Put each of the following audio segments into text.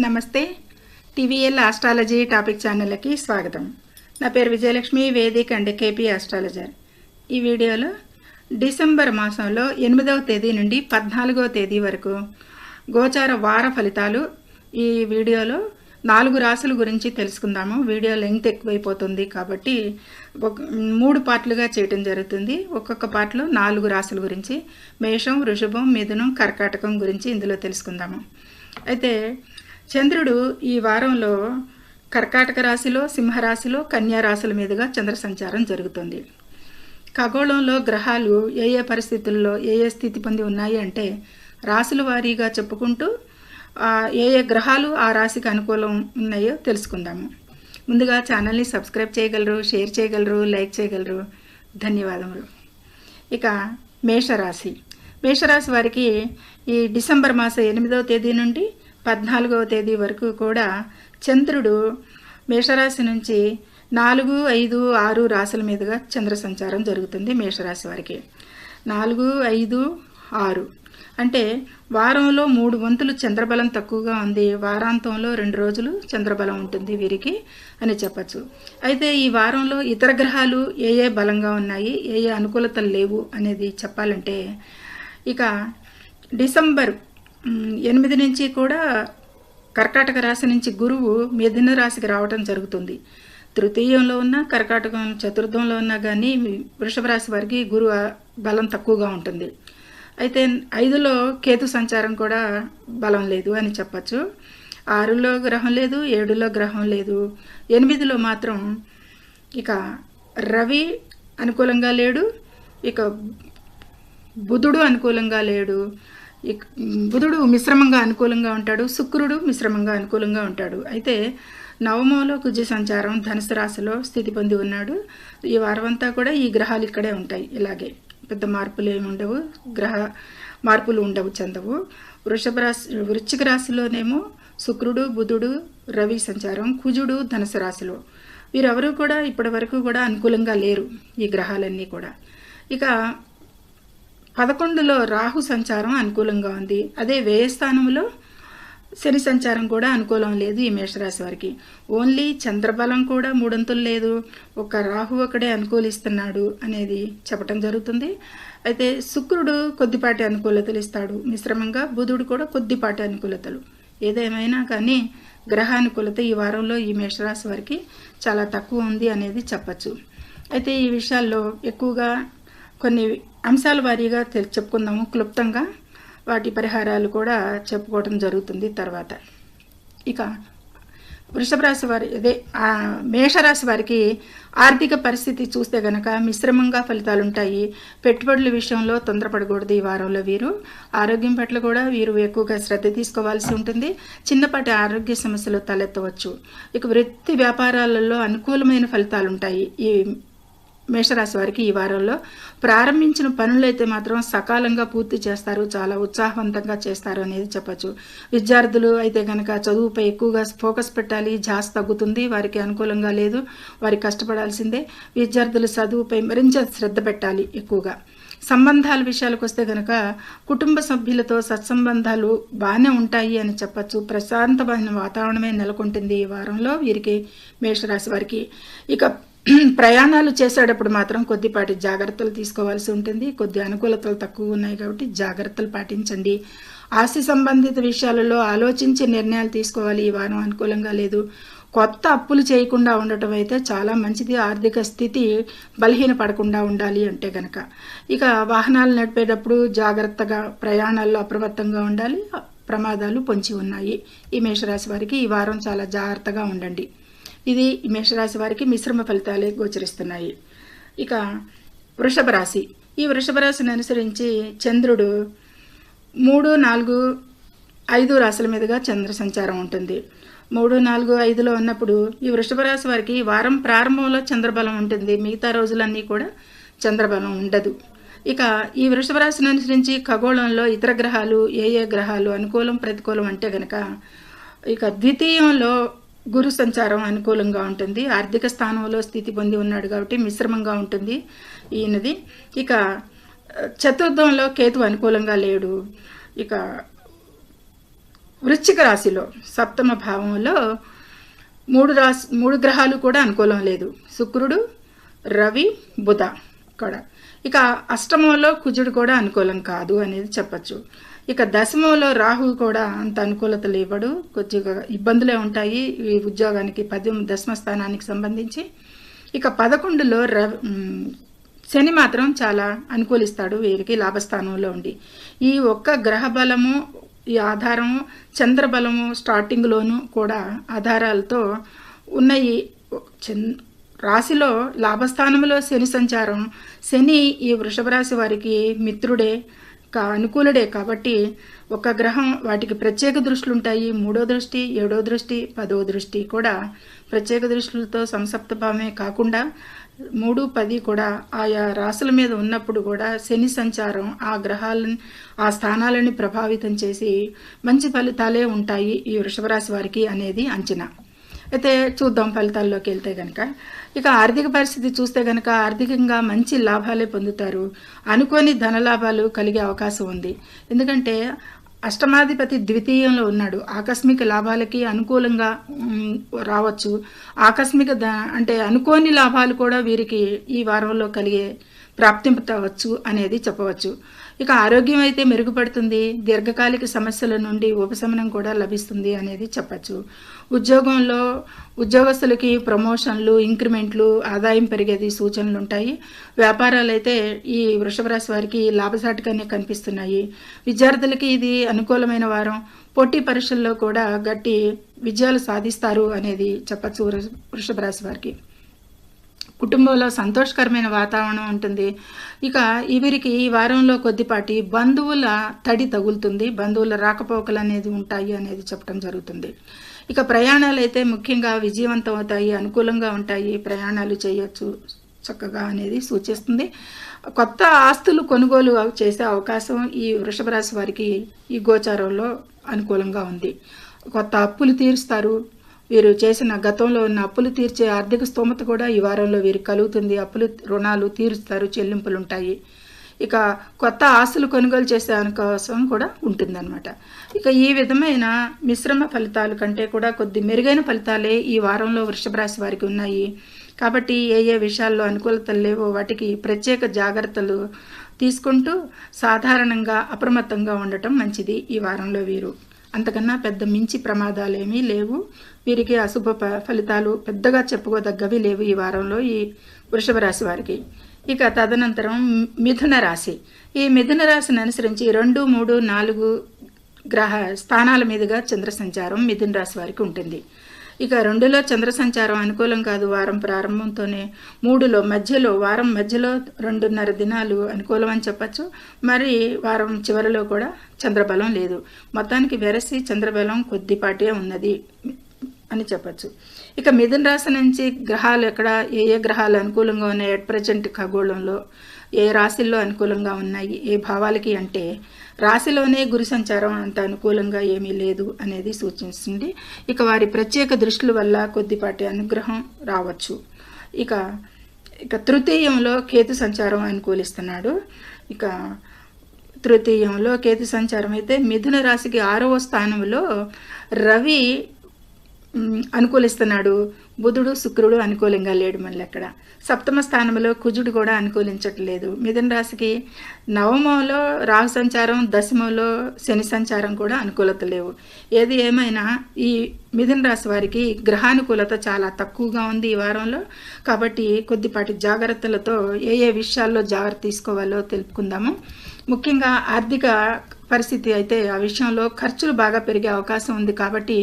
నమస్తే. TVL astrology topic ఛానల్కి స్వాగతం. నా పేరు Vijayalakshmi, Vedic and KP astrologer. ఈ వీడియోలో డిసెంబర్ మాసంలో 8వ తేదీ నుండి 14వ తేదీ వరకు గోచార వార ఫలితాలు ఈ వీడియోలో 4 రాశుల గురించి తెలుసుకుందాము. వీడియో లెంగ్త్ ఎక్కువైపోతుంది కాబట్టి 3 పార్ట్లుగా చేయటం జరుగుతుంది. ఒక్కొక్క పార్ట్లో 4 రాశుల గురించి, మేషం, వృషభం, మిథునం, కర్కాటకం గురించి ఇందులో తెలుసుకుందాము. అయితే చంద్రుడు ఈ వారంలో కర్కాటక రాశిలో, సింహరాశిలో, కన్యా రాశుల మీదుగా చంద్ర సంచారం జరుగుతుంది. ఖగోళంలో గ్రహాలు ఏ ఏ పరిస్థితుల్లో ఏ ఏ స్థితి పొంది ఉన్నాయి అంటే రాశుల వారీగా చెప్పుకుంటూ ఏ ఏ గ్రహాలు ఆ రాశికి అనుకూలం ఉన్నాయో తెలుసుకుందాము. ముందుగా ఛానల్ని సబ్స్క్రైబ్ చేయగలరు, షేర్ చేయగలరు, లైక్ చేయగలరు. ధన్యవాదములు. ఇక మేషరాశి. మేషరాశి వారికి ఈ డిసెంబర్ మాసం 8వ తేదీ నుండి 14వ తేదీ వరకు కూడా చంద్రుడు మేషరాశి నుంచి 4, 5, 6 రాశుల మీదుగా చంద్ర సంచారం జరుగుతుంది. మేషరాశి వారికి 4, 5, 6 అంటే వారంలో 3 వంతులు చంద్రబలం తక్కువగా ఉంది. వారాంతంలో 2 రోజులు చంద్రబలం ఉంటుంది వీరికి అని చెప్పచ్చు. అయితే ఈ వారంలో ఇతర గ్రహాలు ఏ ఏ బలంగా ఉన్నాయి, ఏ ఏ అనుకూలతలు లేవు అనేది చెప్పాలంటే ఇక డిసెంబర్ 8 నుంచి కూడా కర్కాటక రాశి నుంచి గురువు మిథున రాశికి రావటం జరుగుతుంది. తృతీయంలో ఉన్న కర్కాటకం చతుర్థంలో ఉన్నా కానీ వృషభ రాశి వారికి గురు బలం తక్కువగా ఉంటుంది. అయితే 5లో కేతు సంచారం కూడా బలం లేదు అని చెప్పచ్చు. 6లో గ్రహం లేదు, 7లో గ్రహం లేదు. 8లో మాత్రం ఇక రవి అనుకూలంగా లేడు, ఇక బుధుడు అనుకూలంగా లేడు. బుధుడు మిశ్రమంగా అనుకూలంగా ఉంటాడు, శుక్రుడు మిశ్రమంగా అనుకూలంగా ఉంటాడు. అయితే నవమంలో కుజ సంచారం ధనుసు రాశిలో స్థితి పొంది ఉన్నాడు. ఈ వారం అంతా కూడా ఈ గ్రహాలు ఇక్కడే ఉంటాయి. ఇలాగే పెద్ద మార్పులు ఏమి ఉండవు, గ్రహ మార్పులు ఉండవు, చెందవు. వృశ్చిక రాశిలోనేమో శుక్రుడు, బుధుడు, రవి సంచారం, కుజుడు ధనుసు రాశిలో. వీరెవరూ కూడా ఇప్పటి వరకు కూడా అనుకూలంగా లేరు ఈ గ్రహాలన్నీ కూడా. ఇక 11లో రాహు సంచారం అనుకూలంగా ఉంది. అదే వ్యయస్థానంలో శని సంచారం కూడా అనుకూలం లేదు ఈ మేషరాశి వారికి. ఓన్లీ చంద్రబలం కూడా 3 అంతులు లేదు, ఒక రాహు ఒకడే అనుకూలిస్తున్నాడు అనేది చెప్పటం జరుగుతుంది. అయితే శుక్రుడు కొద్దిపాటి అనుకూలతలు ఇస్తాడు మిశ్రమంగా, బుధుడు కూడా కొద్దిపాటి అనుకూలతలు. ఏదేమైనా కానీ గ్రహానుకూలత ఈ వారంలో ఈ మేషరాశి వారికి చాలా తక్కువ ఉంది అనేది చెప్పచ్చు. అయితే ఈ విషయాల్లో ఎక్కువగా కొన్ని అంశాల వారీగా చెప్పుకుందాము క్లుప్తంగా. వాటి పరిహారాలు కూడా చెప్పుకోవడం జరుగుతుంది తర్వాత. ఇక వృషభ రాశి వారి మేషరాశి వారికి ఆర్థిక పరిస్థితి చూస్తే గనక మిశ్రమంగా ఫలితాలు ఉంటాయి. పెట్టుబడుల విషయంలో తొందరపడకూడదు ఈ వారంలో. వీరు ఆరోగ్యం పట్ల కూడా వీరు ఎక్కువగా శ్రద్ధ తీసుకోవాల్సి ఉంటుంది. చిన్నపాటి ఆరోగ్య సమస్యలు తలెత్తవచ్చు. ఇక వృత్తి వ్యాపారాలలో అనుకూలమైన ఫలితాలు ఉంటాయి ఈ మేషరాశి వారికి ఈ వారంలో. ప్రారంభించిన పనులైతే మాత్రం సకాలంగా పూర్తి చేస్తారు, చాలా ఉత్సాహవంతంగా చేస్తారు అనేది చెప్పచ్చు. విద్యార్థులు అయితే కనుక చదువుపై ఎక్కువగా ఫోకస్ పెట్టాలి, ఝాస్ తగ్గుతుంది, వారికి అనుకూలంగా లేదు, వారికి కష్టపడాల్సిందే. విద్యార్థులు చదువుపై మరింత శ్రద్ధ పెట్టాలి ఎక్కువగా. సంబంధాల విషయాలకు వస్తే కనుక కుటుంబ సభ్యులతో సత్సంబంధాలు బాగానే ఉంటాయి అని చెప్పచ్చు. ప్రశాంతమైన వాతావరణమే నెలకొంటుంది ఈ వారంలో వీరికి మేషరాశి వారికి. ఇక ప్రయాణాలు చేసేటప్పుడు మాత్రం కొద్దిపాటి జాగ్రత్తలు తీసుకోవాల్సి ఉంటుంది. కొద్ది అనుకూలతలు తక్కువ ఉన్నాయి కాబట్టి జాగ్రత్తలు పాటించండి. ఆస్తి సంబంధిత విషయాలలో ఆలోచించి నిర్ణయాలు తీసుకోవాలి. ఈ వారం అనుకూలంగా లేదు. కొత్త అప్పులు చేయకుండా ఉండటం అయితే చాలా మంచిది. ఆర్థిక స్థితి బలహీనపడకుండా ఉండాలి అంటే కనుక. ఇక వాహనాలు నడిపేటప్పుడు జాగ్రత్తగా, ప్రయాణాల్లో అప్రమత్తంగా ఉండాలి. ప్రమాదాలు పొంచి ఉన్నాయి ఈ మేషరాశి వారికి. ఈ వారం చాలా జాగ్రత్తగా ఉండండి. ఇది మేషరాశి వారికి మిశ్రమ ఫలితాలే గోచరిస్తున్నాయి. ఇక వృషభ రాశి. ఈ వృషభ రాశిని అనుసరించి చంద్రుడు 3, 4, 5 రాశుల మీదుగా చంద్ర సంచారం ఉంటుంది. 3, 4, 5లో ఉన్నప్పుడు ఈ వృషభ రాశి వారికి వారం ప్రారంభంలో చంద్రబలం ఉంటుంది, మిగతా రోజులన్నీ కూడా చంద్రబలం ఉండదు. ఇక ఈ వృషభ రాశిని అనుసరించి ఖగోళంలో ఇతర గ్రహాలు ఏ ఏ గ్రహాలు అనుకూలం ప్రతికూలం అంటే కనుక ఇక ద్వితీయంలో గురు సంచారం అనుకూలంగా ఉంటుంది. ఆర్థిక స్థానంలో స్థితి పొంది ఉన్నాడు కాబట్టి మిశ్రమంగా ఉంటుంది ఈయనది. ఇక చతుర్థంలో కేతు అనుకూలంగా లేడు. ఇక వృశ్చిక రాశిలో సప్తమ భావంలో మూడు గ్రహాలు కూడా అనుకూలం లేదు. శుక్రుడు, రవి, బుధ కూడా. ఇక అష్టమంలో కుజుడు కూడా అనుకూలం కాదు అనేది చెప్పచ్చు. ఇక దశమంలో రాహు కూడా అంత అనుకూలతలు ఇవ్వడు, కొద్దిగా ఇబ్బందులే ఉంటాయి ఈ ఉద్యోగానికి దశమ స్థానానికి సంబంధించి. ఇక 11లో శని మాత్రం చాలా అనుకూలిస్తాడు వీరికి లాభస్థానంలో ఉండి. ఈ ఒక్క గ్రహ బలము, ఈ ఆధారము, చంద్రబలము స్టార్టింగ్లోనూ కూడా ఆధారాలతో ఉన్నాయి. రాశిలో లాభస్థానంలో శని సంచారం, శని ఈ వృషభ రాశి వారికి మిత్రుడే, అనుకూలుడే కాబట్టి ఒక గ్రహం వాటికి ప్రత్యేక దృష్టిలు ఉంటాయి. 3వ దృష్టి, 7వ దృష్టి, 10వ దృష్టి కూడా ప్రత్యేక దృష్టిలతో సంసప్తభావమే కాకుండా 3, 10 కూడా ఆయా రాశుల మీద ఉన్నప్పుడు కూడా శని సంచారం ఆ గ్రహాలను, ఆ స్థానాలని ప్రభావితం చేసి మంచి ఫలితాలే ఉంటాయి ఈ వృషభ రాశి వారికి అనేది అంచనా. అయితే చూద్దాం ఫలితాల్లోకి వెళ్తే కనుక. ఇక ఆర్థిక పరిస్థితి చూస్తే కనుక ఆర్థికంగా మంచి లాభాలే పొందుతారు. అనుకోని ధనలాభాలు కలిగే అవకాశం ఉంది. ఎందుకంటే అష్టమాధిపతి ద్వితీయంలో ఉన్నాడు. ఆకస్మిక లాభాలకి అనుకూలంగా రావచ్చు. అంటే అనుకోని లాభాలు కూడా వీరికి ఈ వారంలో కలిగే ప్రాప్తింపవచ్చు అనేది చెప్పవచ్చు. ఇక ఆరోగ్యం అయితే మెరుగుపడుతుంది. దీర్ఘకాలిక సమస్యల నుండి ఉపశమనం కూడా లభిస్తుంది అనేది చెప్పచ్చు. ఉద్యోగస్తులకి ప్రమోషన్లు, ఇంక్రిమెంట్లు, ఆదాయం పెరిగేది సూచనలు ఉంటాయి. వ్యాపారాలు అయితే ఈ వృషభ రాశి వారికి లాభసాటిగానే కనిపిస్తున్నాయి. విద్యార్థులకి ఇది అనుకూలమైన వారం. పోటీ పరీక్షల్లో కూడా గట్టి విజయాలు సాధిస్తారు అనేది చెప్పచ్చు వృషభ రాశి వారికి. కుటుంబంలో సంతోషకరమైన వాతావరణం ఉంటుంది. ఇక వీరికి ఈ వారంలో కొద్దిపాటి బంధువుల తడి తగులుతుంది. బంధువుల రాకపోకలు అనేది ఉంటాయి అనేది చెప్పడం జరుగుతుంది. ఇక ప్రయాణాలు అయితే ముఖ్యంగా విజయవంతం అవుతాయి, అనుకూలంగా ఉంటాయి, ప్రయాణాలు చేయొచ్చు చక్కగా అనేది సూచిస్తుంది. కొత్త ఆస్తులు కొనుగోలు చేసే అవకాశం ఈ వృషభ రాశి వారికి ఈ గోచారంలో అనుకూలంగా ఉంది. కొత్త అప్పులు తీరుస్తారు. వీరు చేసిన గతంలో ఉన్న అప్పులు తీర్చే ఆర్థిక స్తోమత కూడా ఈ వారంలో వీరికి కలుగుతుంది. రుణాలు తీరుస్తారు, చెల్లింపులు ఉంటాయి. ఇక కొత్త ఆస్తులు కొనుగోలు చేసే అవకాశం కూడా ఉంటుందన్నమాట. ఇక ఈ విధమైన మిశ్రమ ఫలితాల కంటే కూడా కొద్ది మెరుగైన ఫలితాలే ఈ వారంలో వృషభ రాశి వారికి ఉన్నాయి. కాబట్టి ఏ విషయాల్లో అనుకూలతలు లేవో వాటికి ప్రత్యేక జాగ్రత్తలు తీసుకుంటూ సాధారణంగా అప్రమత్తంగా ఉండటం మంచిది ఈ వారంలో వీరు. అంతకన్నా పెద్ద మించి ప్రమాదాలు ఏమీ లేవు. వీరికి అశుభ ఫలితాలు పెద్దగా చెప్పుకోదగ్గవి లేవు ఈ వారంలో ఈ వృషభ రాశి వారికి. ఇక తదనంతరం మిథున రాశి. ఈ మిథున రాశిని అనుసరించి 2, 3, 4 గ్రహ స్థానాల మీదుగా చంద్ర సంచారం మిథున రాశి వారికి ఉంటుంది. ఇక 2లో చంద్ర సంచారం అనుకూలం కాదు. వారం ప్రారంభంతోనే 3లో వారం మధ్యలో 2.5 దినాలు అనుకూలం అని చెప్పచ్చు. మరి వారం చివరిలో కూడా చంద్రబలం లేదు. మొత్తానికి వెరసి చంద్రబలం కొద్దిపాటే ఉన్నది అని చెప్పచ్చు. ఇక మిథున రాశి నుంచి గ్రహాలు ఏ గ్రహాలు అనుకూలంగా ఉన్నాయి ఎట్ ప్రజెంట్ ఖగోళంలో, ఏ రాశిల్లో అనుకూలంగా ఉన్నాయి, ఏ భావాలకి అంటే రాశిలోనే గురు సంచారం అంత అనుకూలంగా ఏమీ లేదు అనేది సూచిస్తుంది. ఇక వారి ప్రత్యేక దృష్టిల వల్ల కొద్దిపాటి అనుగ్రహం రావచ్చు. ఇక తృతీయంలో కేతు సంచారం అనుకూలిస్తున్నాడు. ఇక తృతీయంలో కేతు సంచారం అయితే మిథున రాశికి 6వ స్థానంలో రవి అనుకూలిస్తున్నాడు. బుధుడు, శుక్రుడు అనుకూలంగా లేడు. మళ్ళీ అక్కడ సప్తమ స్థానంలో కుజుడు కూడా అనుకూలించట్లేదు. మిథున రాశికి 9లో రాహు సంచారం, 10లో శని సంచారం కూడా అనుకూలత లేవు. ఏది ఏమైనా ఈ మిథున రాశి వారికి గ్రహానుకూలత చాలా తక్కువగా ఉంది ఈ వారంలో. కాబట్టి కొద్దిపాటి జాగ్రత్తలతో ఏ విషయాల్లో జాగ్రత్త తీసుకోవాలో తెలుపుకుందాము. ముఖ్యంగా ఆర్థిక పరిస్థితి అయితే ఆ విషయంలో ఖర్చులు బాగా పెరిగే అవకాశం ఉంది. కాబట్టి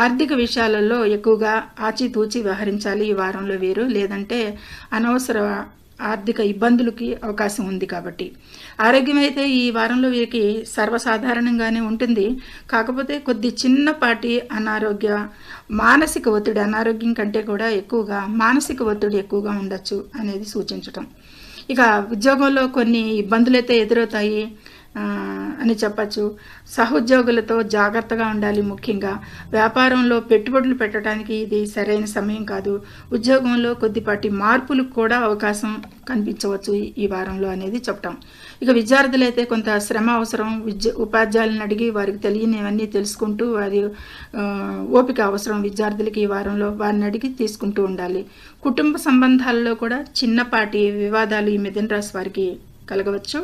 ఆర్థిక విషయాలలో ఎక్కువగా ఆచితూచి వ్యవహరించాలి ఈ వారంలో వీరు. లేదంటే అనవసర ఆర్థిక ఇబ్బందులకి అవకాశం ఉంది. కాబట్టి ఆరోగ్యం అయితే ఈ వారంలో వీరికి సర్వసాధారణంగానే ఉంటుంది. కాకపోతే కొద్ది చిన్నపాటి మానసిక ఒత్తిడి, అనారోగ్యం కంటే కూడా ఎక్కువగా మానసిక ఒత్తిడి ఎక్కువగా ఉండొచ్చు అనేది సూచించటం. ఇక ఉద్యోగంలో కొన్ని ఇబ్బందులైతే ఎదురవుతాయి. అని చెప్పచ్చు. సహోద్యోగులతో జాగ్రత్తగా ఉండాలి. ముఖ్యంగా వ్యాపారంలో పెట్టుబడులు పెట్టడానికి ఇది సరైన సమయం కాదు. ఉద్యోగంలో కొద్దిపాటి మార్పులకు కూడా అవకాశం కనిపించవచ్చు ఈ వారంలో అనేది చెప్పటం. ఇక విద్యార్థులైతే కొంత శ్రమ అవసరం. ఉపాధ్యాయులను అడిగి వారికి తెలియనివన్నీ తెలుసుకుంటూ వారి ఓపిక అవసరం విద్యార్థులకి ఈ వారంలో. వారిని అడిగి తీసుకుంటూ ఉండాలి. కుటుంబ సంబంధాలలో కూడా చిన్నపాటి వివాదాలు ఈ మిథున రాశి వారికి కలగవచ్చు.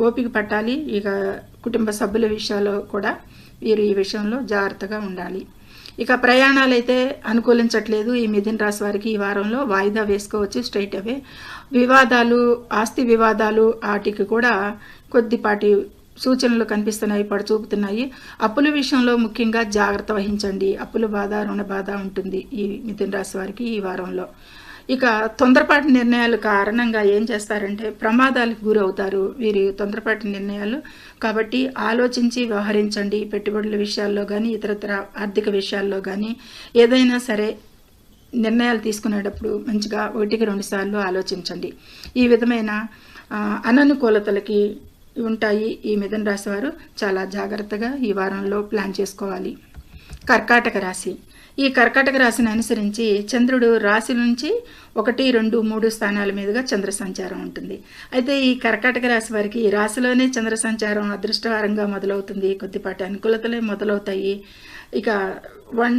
ఓపిక పట్టాలి. ఇక కుటుంబ సభ్యుల విషయాల్లో కూడా వీరు ఈ విషయంలో జాగ్రత్తగా ఉండాలి. ఇక ప్రయాణాలు అయితే అనుకూలించట్లేదు ఈ మిథున రాశి వారికి. ఈ వారంలో వాయిదా వేసుకోవచ్చు స్ట్రైట్ అవే. వివాదాలు, ఆస్తి వివాదాలు వాటికి కూడా కొద్దిపాటి సూచనలు కనిపిస్తున్నాయి, పడచూపుతున్నాయి. అప్పుల విషయంలో ముఖ్యంగా జాగ్రత్త వహించండి. అప్పుల బాధ, రుణ బాధ ఉంటుంది ఈ మిథున రాశి వారికి ఈ వారంలో. ఇక తొందరపాటు నిర్ణయాల కారణంగా ఏం చేస్తారంటే ప్రమాదాలకు గురవుతారు వీరి తొందరపాటు నిర్ణయాలు. కాబట్టి ఆలోచించి వ్యవహరించండి. పెట్టుబడుల విషయాల్లో కానీ ఇతరత్ర ఆర్థిక విషయాల్లో కానీ ఏదైనా సరే నిర్ణయాలు తీసుకునేటప్పుడు మంచిగా 1-2 సార్లు ఆలోచించండి. ఈ విధమైన అననుకూలతలకి ఉంటాయి ఈ మిథున రాశి వారు. చాలా జాగ్రత్తగా ఈ వారంలో ప్లాన్ చేసుకోవాలి. కర్కాటక రాశి. ఈ కర్కాటక రాశిని అనుసరించి చంద్రుడు రాశి నుంచి 1, 2, 3 స్థానాల మీదుగా చంద్ర సంచారం ఉంటుంది. అయితే ఈ కర్కాటక రాశి వారికి ఈ రాశిలోనే చంద్ర సంచారం అదృష్టకరంగా మొదలవుతుంది. కొద్దిపాటి అనుకూలతలే మొదలవుతాయి. ఇక 1,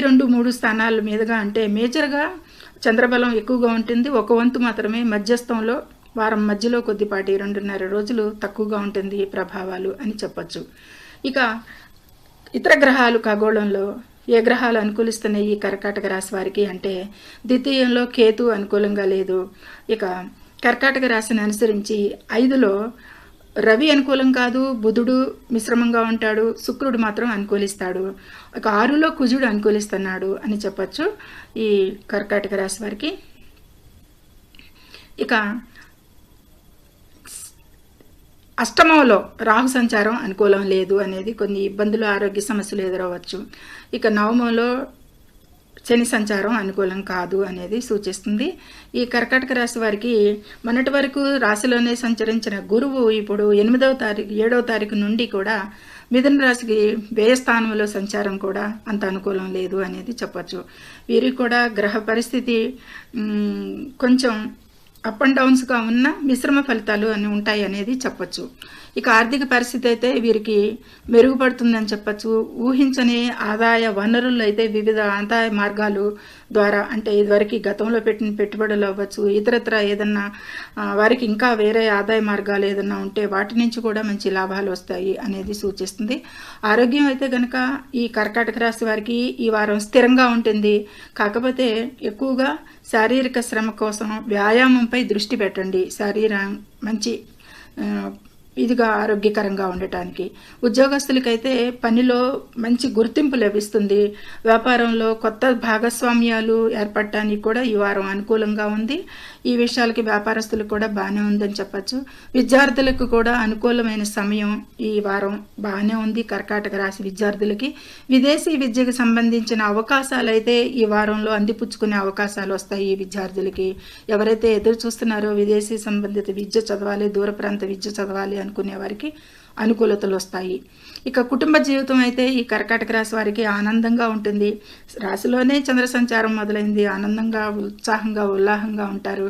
2, 3 స్థానాల మీదుగా అంటే మేజర్గా చంద్రబలం ఎక్కువగా ఉంటుంది. ఒక వంతు మాత్రమే మధ్యస్థంలో వారం మధ్యలో కొద్దిపాటి 2.5 రోజులు తక్కువగా ఉంటుంది ప్రభావాలు అని చెప్పచ్చు. ఇక ఇతర గ్రహాలు ఖగోళంలో ఏ గ్రహాలు అనుకూలిస్తున్నాయి ఈ కర్కాటక రాశి వారికి అంటే ద్వితీయంలో కేతు అనుకూలంగా లేదు. ఇక కర్కాటక రాశిని అనుసరించి 5లో రవి అనుకూలం కాదు, బుధుడు మిశ్రమంగా ఉంటాడు, శుక్రుడు మాత్రం అనుకూలిస్తాడు. ఇక 6లో కుజుడు అనుకూలిస్తున్నాడు అని చెప్పచ్చు ఈ కర్కాటక రాశి వారికి. ఇక అష్టమంలో రాహు సంచారం అనుకూలం లేదు అనేది కొన్ని ఇబ్బందులు, ఆరోగ్య సమస్యలు ఎదురవచ్చు. ఇక నవమంలో శని సంచారం అనుకూలం కాదు అనేది సూచిస్తుంది. ఈ కర్కాటక రాశి వారికి మొన్నటి వరకు రాశిలోనే సంచరించిన గురువు ఇప్పుడు 7వ తారీఖు నుండి కూడా మిథున రాశికి వ్యయస్థానంలో సంచారం కూడా అంత అనుకూలం లేదు అనేది చెప్పచ్చు. వీరికి కూడా గ్రహ పరిస్థితి కొంచెం అప్ అండ్ డౌన్స్గా ఉన్న మిశ్రమ ఫలితాలు అని ఉంటాయి అనేది చెప్పచ్చు. ఇక ఆర్థిక పరిస్థితి అయితే వీరికి మెరుగుపడుతుందని చెప్పచ్చు. ఊహించని ఆదాయ వనరులు అయితే వివిధ ఆదాయ మార్గాలు ద్వారా అంటే ఇదివరకు గతంలో పెట్టిన పెట్టుబడులు అవ్వచ్చు, ఇతరత్ర ఏదన్నా వారికి ఇంకా వేరే ఆదాయ మార్గాలు ఏదన్నా ఉంటే వాటి నుంచి కూడా మంచి లాభాలు వస్తాయి అనేది సూచిస్తుంది. ఆరోగ్యం అయితే కనుక ఈ కర్కాటక రాశి వారికి ఈ వారం స్థిరంగా ఉంటుంది. కాకపోతే ఎక్కువగా శారీరక శ్రమ కోసం వ్యాయామంపై దృష్టి పెట్టండి. మంచి ఇదిగా ఆరోగ్యకరంగా ఉండటానికి. ఉద్యోగస్తులకైతే పనిలో మంచి గుర్తింపు లభిస్తుంది. వ్యాపారంలో కొత్త భాగస్వామ్యాలు ఏర్పడటానికి కూడా ఈ వారం అనుకూలంగా ఉంది. ఈ విషయాలకి వ్యాపారస్తులకు కూడా బాగానే ఉందని చెప్పచ్చు. విద్యార్థులకు కూడా అనుకూలమైన సమయం ఈ వారం బాగానే ఉంది. కర్కాటక రాశి విద్యార్థులకి విదేశీ విద్యకు సంబంధించిన అవకాశాలు అయితే ఈ వారంలో అందిపుచ్చుకునే అవకాశాలు వస్తాయి. ఈ విద్యార్థులకి ఎవరైతే ఎదురు చూస్తున్నారో విదేశీ సంబంధిత విద్య చదవాలి, దూర ప్రాంత విద్య చదవాలి అనుకునే వారికి అనుకూలతలు వస్తాయి. ఇక కుటుంబ జీవితం అయితే ఈ కర్కాటక రాశి వారికి ఆనందంగా ఉంటుంది. రాశిలోనే చంద్ర సంచారం మొదలైంది. ఆనందంగా, ఉత్సాహంగా, ఉల్లాహంగా ఉంటారు.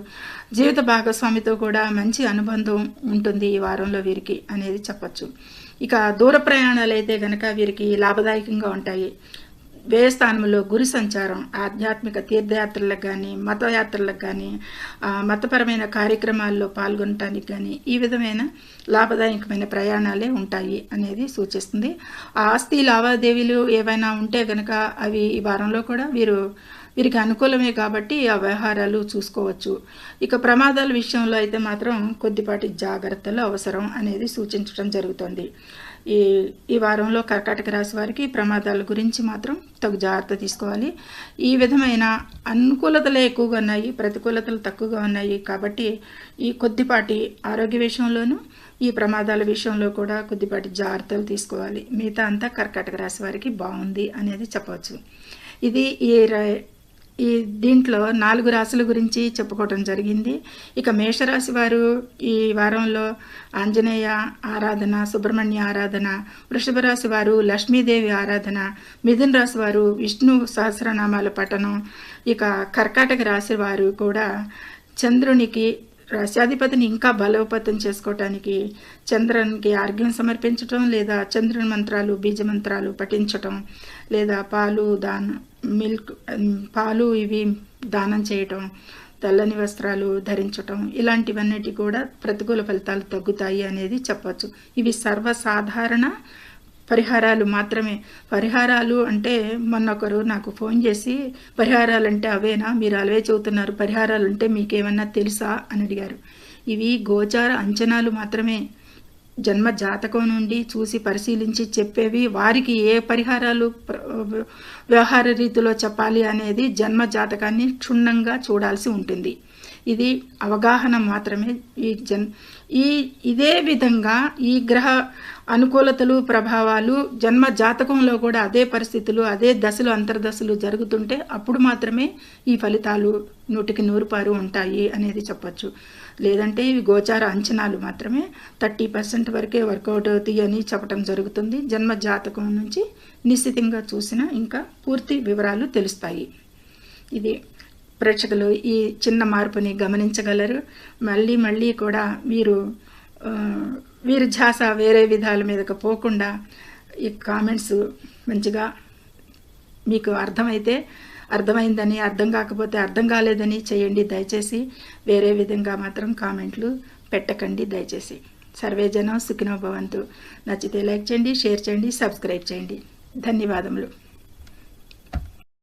జీవిత భాగస్వామితో కూడా మంచి అనుబంధం ఉంటుంది ఈ వారంలో వీరికి అనేది చెప్పచ్చు. ఇక దూర ప్రయాణాలు అయితే కనుక వీరికి లాభదాయకంగా ఉంటాయి. వ్యయస్థానంలో గురు సంచారం ఆధ్యాత్మిక తీర్థయాత్రలకు కానీ, మతయాత్రలకు కానీ, మతపరమైన కార్యక్రమాల్లో పాల్గొనటానికి కానీ ఈ విధమైన లాభదాయకమైన ప్రయాణాలే ఉంటాయి అనేది సూచిస్తుంది. ఆస్తి లావాదేవీలు ఏవైనా ఉంటే కనుక అవి ఈ వారంలో కూడా వీరికి అనుకూలమే కాబట్టి ఆ వ్యవహారాలు చూసుకోవచ్చు. ఇక ప్రమాదాల విషయంలో అయితే మాత్రం కొద్దిపాటి జాగ్రత్తలు అవసరం అనేది సూచించడం జరుగుతుంది. ఈ వారంలో కర్కాటక రాశి వారికి ప్రమాదాల గురించి మాత్రం తగు జాగ్రత్త తీసుకోవాలి. ఈ విధమైన అనుకూలతలే ఎక్కువగా ఉన్నాయి, ప్రతికూలతలు తక్కువగా ఉన్నాయి. కాబట్టి ఈ కొద్దిపాటి ఆరోగ్య విషయంలోనూ ఈ ప్రమాదాల విషయంలో కూడా కొద్దిపాటి జాగ్రత్తలు తీసుకోవాలి. మిగతా అంతా కర్కాటక రాశి వారికి బాగుంది అనేది చెప్పవచ్చు. ఇది ఈ ఈ దీంట్లో 4 రాశుల గురించి చెప్పుకోవటం జరిగింది. ఇక మేషరాశి వారు ఈ వారంలో ఆంజనేయ ఆరాధన, సుబ్రహ్మణ్య ఆరాధన, వృషభ రాశి వారు లక్ష్మీదేవి ఆరాధన, మిథున రాశి వారు విష్ణు సహస్రనామాల పఠనం, ఇక కర్కాటక రాశి వారు కూడా చంద్రునికి రాశ్యాధిపతిని ఇంకా బలోపేతం చేసుకోవటానికి చంద్రునికి ఆర్ఘ్యం సమర్పించటం, లేదా చంద్రుని మంత్రాలు, బీజ మంత్రాలు పఠించటం, లేదా పాలు ఇవి దానం చేయటం, తెల్లని వస్త్రాలు ధరించటం, ఇలాంటివన్నిటి కూడా ప్రతికూల ఫలితాలు తగ్గుతాయి అనేది చెప్పచ్చు. ఇవి సర్వసాధారణ పరిహారాలు మాత్రమే. పరిహారాలు అంటే మొన్నొకరు నాకు ఫోన్ చేసి పరిహారాలు అంటే అవేనా, మీరు అవే చెబుతున్నారు, పరిహారాలు అంటే మీకేమన్నా తెలుసా అని అడిగారు. ఇవి గోచార అంచనాలు మాత్రమే. జన్మ జాతకం నుండి చూసి పరిశీలించి చెప్పేవి. వారికి ఏ పరిహారాలు వ్యవహార రీతిలో చెప్పాలి అనేది జన్మ జాతకాన్ని క్షుణ్ణంగా చూడాల్సి ఉంటుంది. ఇది అవగాహన మాత్రమే. ఇదే విధంగా ఈ గ్రహ అనుకూలతలు, ప్రభావాలు జన్మ జాతకంలో కూడా అదే పరిస్థితులు, అదే దశలు, అంతర్దశలు జరుగుతుంటే అప్పుడు మాత్రమే ఈ ఫలితాలు 100కి 100 ఉంటాయి అనేది చెప్పచ్చు. లేదంటే ఇవి గోచార అంచనాలు మాత్రమే. 30% వరకే వర్కౌట్ అవుతాయి అని చెప్పడం జరుగుతుంది. జన్మ జాతకం నుంచి నిశ్చితంగా చూసినా ఇంకా పూర్తి వివరాలు తెలుస్తాయి. ఇది ప్రేక్షకులు ఈ చిన్న మార్పుని గమనించగలరు. మళ్ళీ కూడా వీరి ధ్యాస వేరే విధాల మీదకి పోకుండా ఈ కామెంట్స్ మంచిగా మీకు అర్థమైందని, అర్థం కాకపోతే అర్థం కాలేదని చేయండి దయచేసి. వేరే విధంగా మాత్రం కామెంట్లు పెట్టకండి దయచేసి. సర్వే జనం సుఖినో భవంతు. నచ్చితే లైక్ చేయండి, షేర్ చేయండి, సబ్స్క్రైబ్ చేయండి. ధన్యవాదములు.